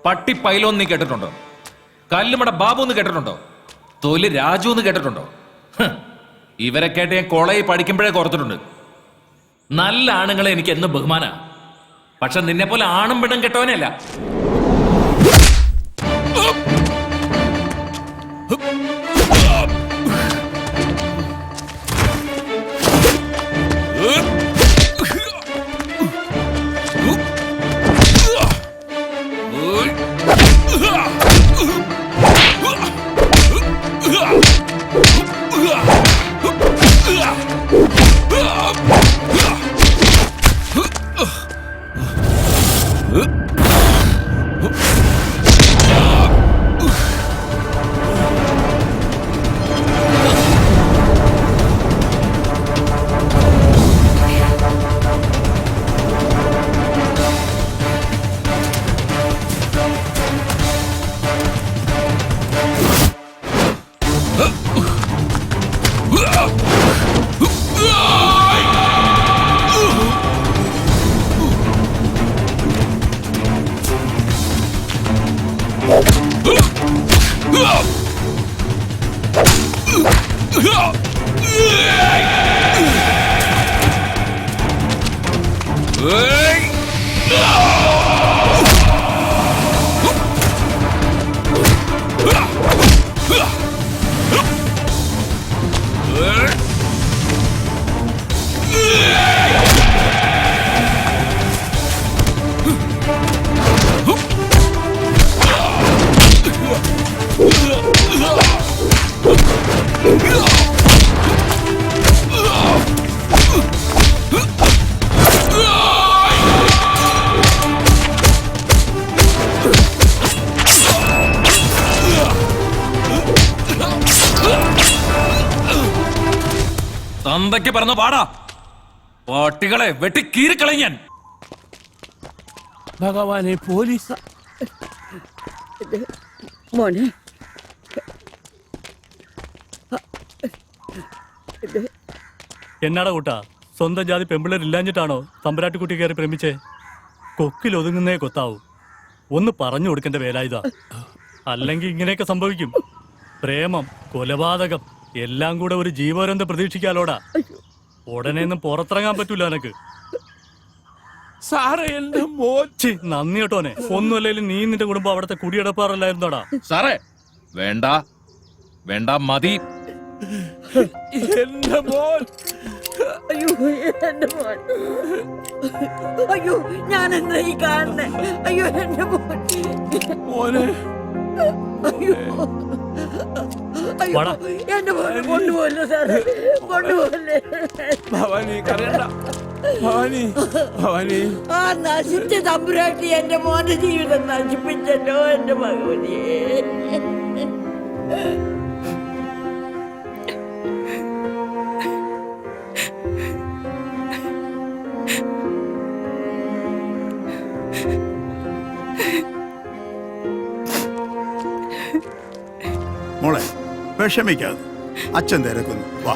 പട്ടി പൈലോന്ന് നീ കേട്ടിട്ടുണ്ടോ? കല്ലുമട ബാബു എന്ന് കേട്ടിട്ടുണ്ടോ? തൊലി രാജു എന്ന് കേട്ടിട്ടുണ്ടോ? ഇവരെ കേട്ട് ഞാൻ കോളേജിൽ പഠിക്കുമ്പോഴേ ഓർത്തിട്ടുണ്ട്. നല്ല ആണുങ്ങളെ എനിക്ക് എന്നും ബഹുമാന. പക്ഷെ നിന്നെ പോലെ ആണും പെണ്ണും കെട്ടവനല്ല. തന്തയ്ക്ക് പറഞ്ഞ പാടാ, പട്ടികളെ വെട്ടി കീറിക്കളയും ഞാൻ. ഭഗവാനെ, പോലീസ് മോനെ. എന്നാടാ കൂട്ടാ, സ്വന്തം ജാതി പെമ്പിള്ളേരില്ലാഞ്ഞിട്ടാണോ തമ്പരാട്ടിക്കുട്ടി കയറി പ്രേമിച്ചേ? കൊക്കിൽ ഒതുങ്ങുന്നേ കൊത്താവൂ. ഒന്ന് പറഞ്ഞു കൊടുക്കേണ്ട വേലായുധ. അല്ലെങ്കിൽ ഇങ്ങനെയൊക്കെ സംഭവിക്കും. പ്രേമം, കൊലപാതകം എല്ലാം കൂടെ ഒരു ജീവപര്യന്തം പ്രതീക്ഷിക്കാലോടാ. ഉടനെ ഒന്നും പുറത്തിറങ്ങാൻ പറ്റൂല എനക്ക്. സാറേ, എന്റെ മോച്ചി. നന്ദി കേട്ടോനെ. ഒന്നുമല്ലെങ്കിലും നീ നിന്റെ കുടുംബം അവിടുത്തെ കുടിയെടുപ്പാറല്ലായിരുന്നോടാ? സാറേ, വേണ്ട വേണ്ട, മതി. എന്റെ മോൻ. അയ്യോ, എന്റെ മോൻ. അയ്യോ, ഞാൻ എന്താ ഈ കാണുന്നേ? അയ്യോ, എന്റെ മോൻ. മോനെ. അയ്യോ, അയ്യോ, എന്റെ മോനെ കൊണ്ടുപോകല്ലേ സാറേ, കൊണ്ടുപോകല്ലേ. ഭവാനി, കരയണ്ട. ഭവാനി, ഭവാനി. ആ നശിച്ച തമ്പുരാട്ടി എന്റെ മോന്റെ ജീവിതം നശിപ്പിച്ചല്ലോ എന്റെ ഭഗവതിയെ. മോളെ, വിഷമിക്കാതെ, അച്ഛൻ തിരക്കുന്നു. വാ.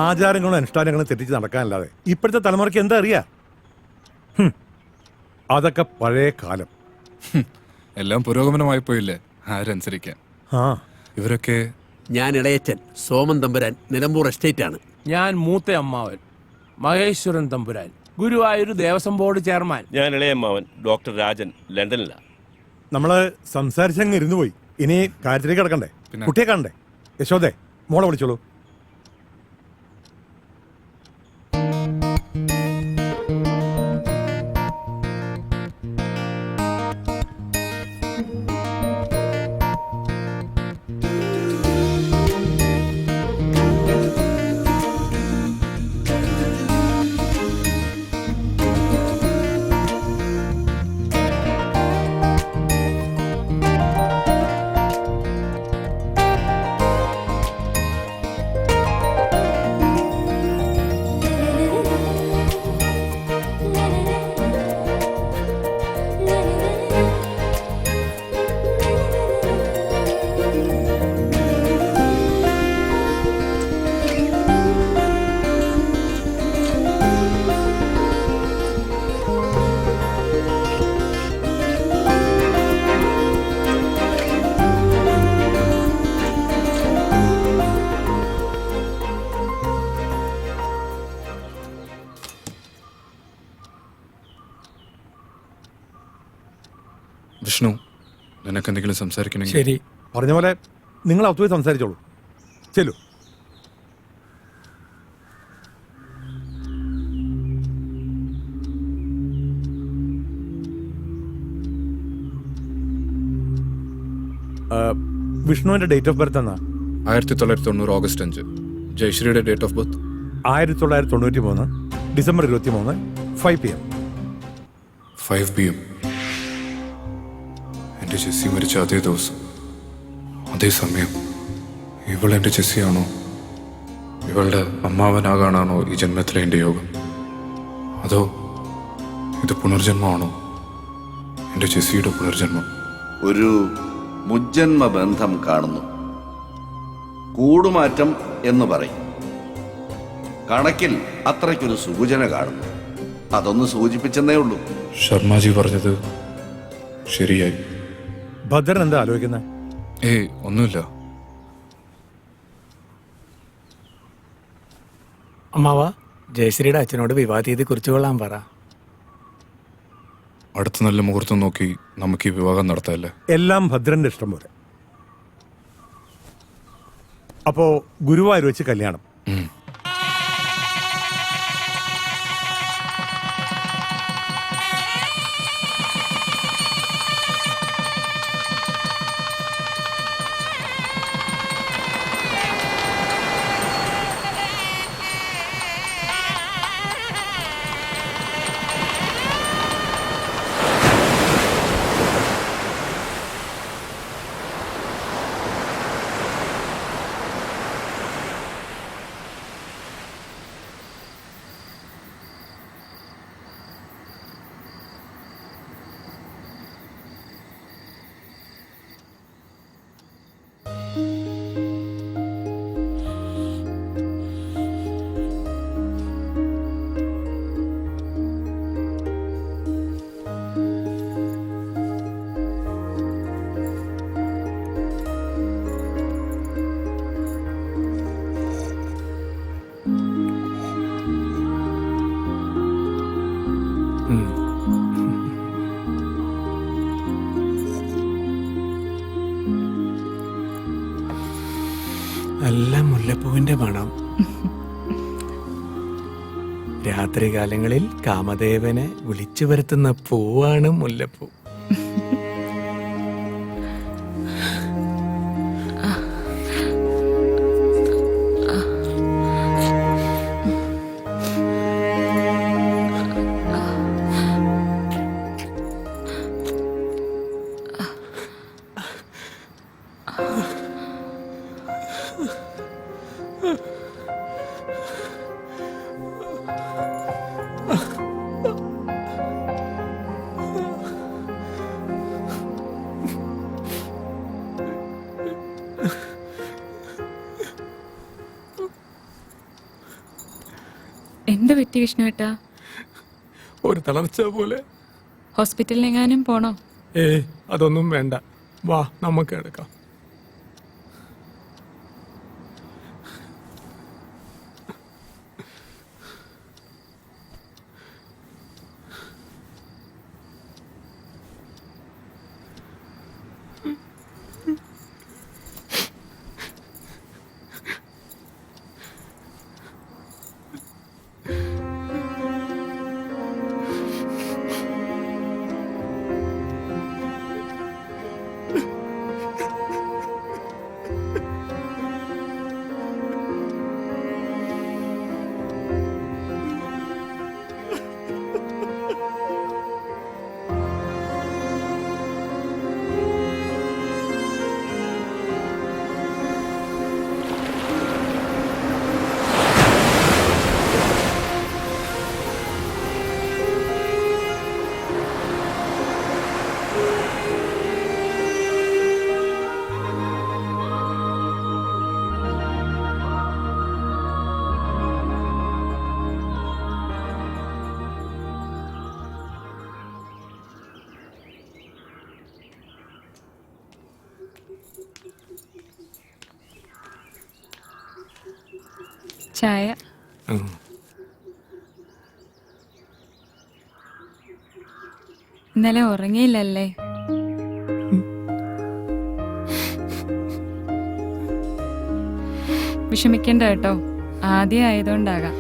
ആചാരങ്ങളും അനുഷ്ഠാനങ്ങളും തെറ്റിച്ച് നടക്കാനല്ലാതെ ഇപ്പോഴത്തെ തലമുറയ്ക്ക് എന്താ അറിയാ? അതൊക്കെ പഴയ കാലം. എല്ലാം പുരോഗമനമായി പോയില്ലേ, ആരനുസരിക്കാൻ. ഇവരൊക്കെ. ഞാൻ ഇളയച്ചൻ സോമൻ തമ്പുരാൻ, നിലമ്പൂർ എസ്റ്റേറ്റ് ആണ്. ഞാൻ മൂത്ത അമ്മാവൻ മഹേശ്വരൻ തമ്പുരാൻ, ഗുരുവായൂർ ദേവസ്വം ബോർഡ് ചെയർമാൻ. ഞാൻ ഇളയമ്മാവൻ ഡോക്ടർ രാജൻ, ലണ്ടനിലാണ്. നമ്മള് സംസാരിച്ചങ്ങ് ഇരുന്നു പോയി. ഇനി കാര്യത്തിലേക്ക് കിടക്കണ്ടേ? കുട്ടിയെ കാണണ്ടേ? യശോദേ, മോളെ വിളിച്ചോളൂ. വിഷ്ണു, നിനക്ക് എന്തെങ്കിലും സംസാരിക്കണമെങ്കിൽ ശരി. പറഞ്ഞ പോലെ നിങ്ങൾ അകത്ത് പോയി സംസാരിച്ചോളൂ. ചെല്ലു. വിഷ്ണുവിന്റെ ഡേറ്റ് ഓഫ് ബർത്ത് എന്നാ? 1990 ഓഗസ്റ്റ് 5. ജയശ്രീയുടെ date of birth 1993 December 23 5 PM. 5 PM. എൻ്റെ ജെസ്സി മരിച്ച അതേ ദിവസം, അതേ സമയം. ഇവൾ എൻ്റെ ജെസ്സിയാണോ? ഇവളുടെ അമ്മാവനാകാനാണോ ഈ ജന്മത്തിലെ എൻ്റെ യോഗം? അതോ ഇത് പുനർജന്മമാണോ? എൻ്റെ ജെസ്സിയുടെ പുനർജന്മം. ഒരു മുജ്ജന്മ ബന്ധം കാണുന്നു. കൂടുമാറ്റം എന്ന് പറയും. കണക്കിൽ അത്രയ്ക്കൊരു സൂചന കാണുന്നു. അതൊന്ന് സൂചിപ്പിച്ചെന്നേ ഉള്ളൂ. ശർമാജി പറഞ്ഞത് ശരിയായി. ഭദ്രൻ എന്താ ആലോചിക്കുന്നത്? ഏയ് ഒന്നുമില്ല. അമ്മാവ, ജയശ്രീയുടെ അച്ഛനോട് വിവാഹ തീയതി കുറിച്ച് കൊള്ളാൻ പറ. അടുത്ത നല്ല മുഹൂർത്തം നോക്കി നമുക്ക് ഈ വിവാഹം നടത്താമല്ലേ? എല്ലാം ഭദ്രന്റെ ഇഷ്ടം പോലെ. അപ്പോ ഗുരുവായൂർ വെച്ച് കല്യാണം. നല്ല മുല്ലപ്പൂവിന്റെ മണം. രാത്രികാലങ്ങളിൽ കാമദേവനെ വിളിച്ചു വരുത്തുന്ന പൂവാണ് മുല്ലപ്പൂ. എന്ത് പറ്റി വിഷ്ണുവേട്ടാ? ഒരു തളർച്ച പോലെ. ഹോസ്പിറ്റലിലെങ്ങാനും പോണോ? അതൊന്നും വേണ്ട, വാ നമുക്ക് എടുക്കാം. ചായ. ഇന്നലെ ഉറങ്ങിയില്ലല്ലേ? വിഷമിക്കണ്ട കേട്ടോ, ആദ്യം ആയതുകൊണ്ടാകാം.